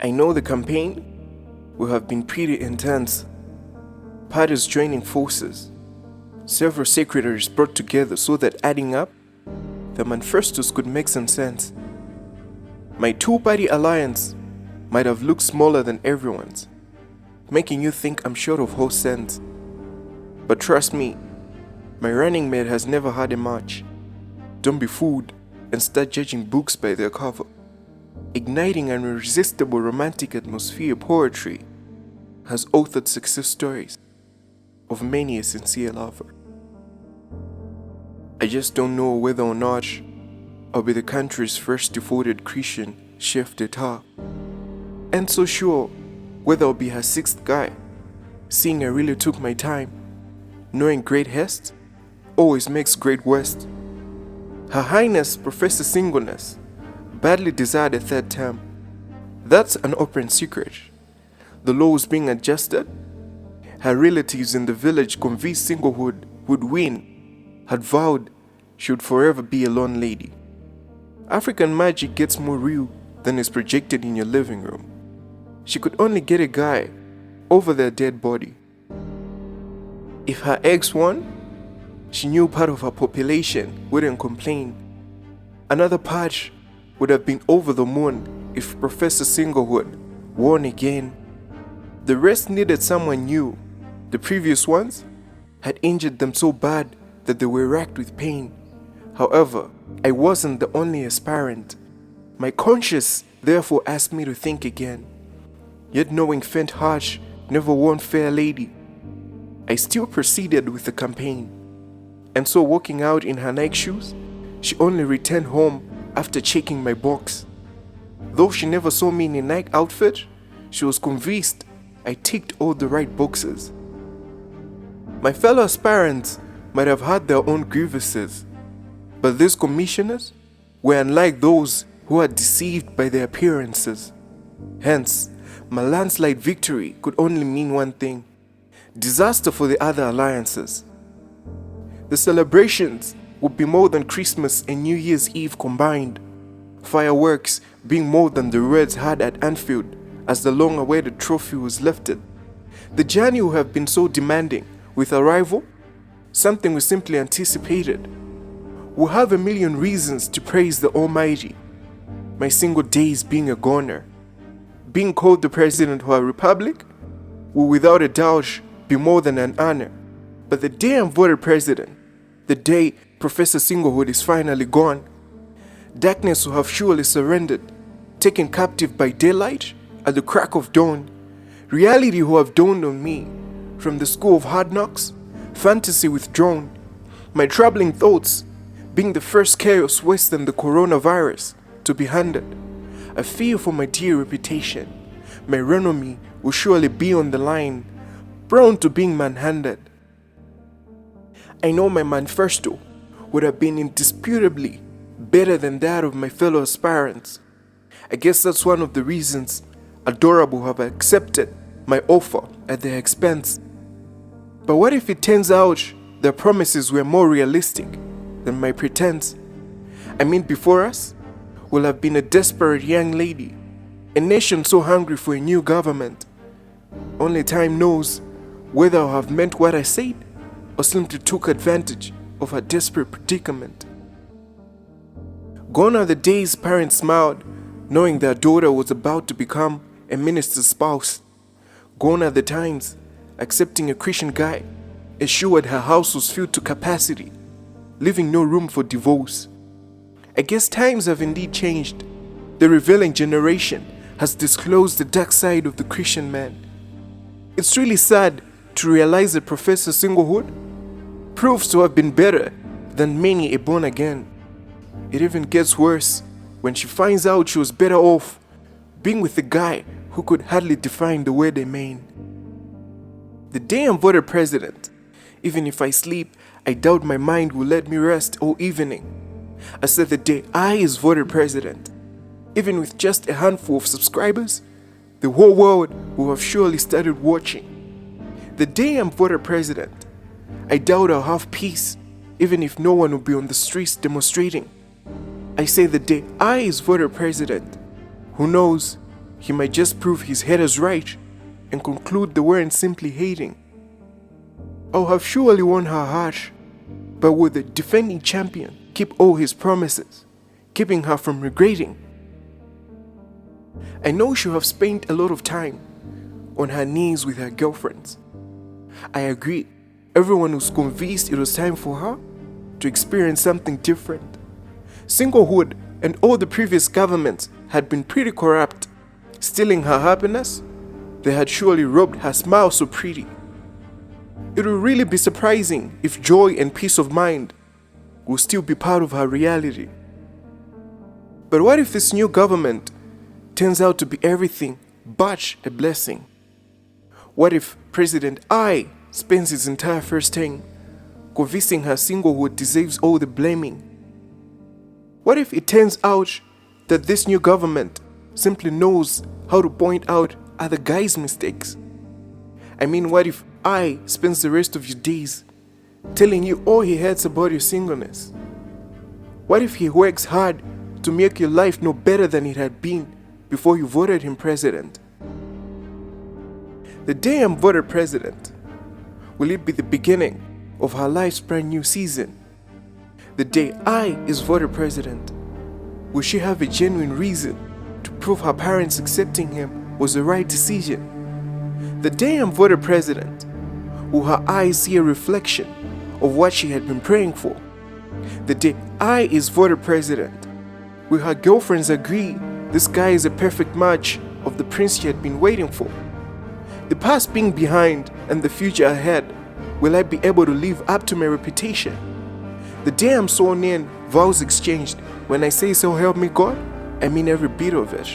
I know the campaign will have been pretty intense. Parties joining forces, several secretaries brought together so that adding up, the manifestos could make some sense. My two-party alliance might have looked smaller than everyone's, making you think I'm short of whole sense. But trust me, my running mate has never had a match. Don't be fooled and start judging books by their cover. Igniting an irresistible romantic atmosphere poetry has authored success stories of many a sincere lover. I just don't know whether or not I'll be the country's first devoted Christian chef d'etat. And so sure whether I'll be her sixth guy, seeing I really took my time, knowing great haste always makes great waste. Her Highness Professor Singleness badly desired a third term. That's an open secret. The laws being adjusted, her relatives in the village convinced singlehood would win, had vowed she would forever be a lone lady. African magic gets more real than is projected in your living room. She could only get a guy over their dead body. If her ex won, she knew part of her population wouldn't complain. Another part would have been over the moon if Professor Singlehood won again. The rest needed someone new. The previous ones had injured them so bad that they were racked with pain. However, I wasn't the only aspirant. My conscience therefore asked me to think again. Yet knowing faint heart never won fair lady, I still proceeded with the campaign. And so walking out in her Nike shoes, she only returned home after checking my box. Though she never saw me in a Nike outfit, she was convinced I ticked all the right boxes. My fellow aspirants might have had their own grievances, but these commissioners were unlike those who are deceived by their appearances. Hence, my landslide victory could only mean one thing: disaster for the other alliances. The celebrations would be more than Christmas and New Year's Eve combined, fireworks being more than the Reds had at Anfield as the long-awaited trophy was lifted. The journey would have been so demanding. With arrival, something we simply anticipated. We'll have a million reasons to praise the Almighty. My single days being a goner. Being called the President of our Republic will without a doubt be more than an honor. But the day I'm voted President, the day Professor Singlehood is finally gone, darkness will have surely surrendered, taken captive by daylight at the crack of dawn. Reality will have dawned on me. From the school of hard knocks, fantasy withdrawn, my troubling thoughts being the first chaos worse than the coronavirus to be handled. I fear for my dear reputation. My renommee will surely be on the line, prone to being manhandled. I know my manifesto would have been indisputably better than that of my fellow aspirants. I guess that's one of the reasons Adorable have accepted my offer at their expense. But what if it turns out their promises were more realistic than my pretense? I mean, before us will have been a desperate young lady, a nation so hungry for a new government. Only time knows whether I have meant what I said or simply took advantage of her desperate predicament. Gone are the days parents smiled knowing their daughter was about to become a minister's spouse. Gone are the times accepting a Christian guy assured her house was filled to capacity, leaving no room for divorce. I guess times have indeed changed. The revealing generation has disclosed the dark side of the Christian man. It's really sad to realize that Professor Singlehood proves to have been better than many a born again. It even gets worse when she finds out she was better off being with a guy who could hardly define the word amen. The day I'm voted president, even if I sleep, I doubt my mind will let me rest all evening. I said the day I is voted president, even with just a handful of subscribers, the whole world will have surely started watching. The day I'm voted president, I doubt I'll have peace, even if no one will be on the streets demonstrating. I say the day I is voted president, who knows, he might just prove his haters right and conclude they weren't simply hating. I'll have surely won her heart, but will the defending champion keep all his promises, keeping her from regretting? I know she'll have spent a lot of time on her knees with her girlfriends. I agree, everyone was convinced it was time for her to experience something different. Singlehood and all the previous governments had been pretty corrupt, stealing her happiness. They had surely robbed her smile so pretty. It would really be surprising if joy and peace of mind will still be part of her reality. But what if this new government turns out to be everything but a blessing? What if President I spends his entire first term convincing her singlehood deserves all the blaming? What if it turns out that this new government simply knows how to point out other guys' mistakes? I mean, what if I spends the rest of your days telling you all he hates about your singleness? What if he works hard to make your life no better than it had been before you voted him president? The day I'm voted president, will it be the beginning of her life's brand new season? The day I is voted president, will she have a genuine reason to prove her parents accepting him was the right decision? The day I'm voted president, will her eyes see a reflection of what she had been praying for? The day I is voted president, will her girlfriends agree this guy is a perfect match of the prince she had been waiting for? The past being behind and the future ahead, will I be able to live up to my reputation? The day I'm sworn in, vows exchanged, when I say so help me God, I mean every bit of it.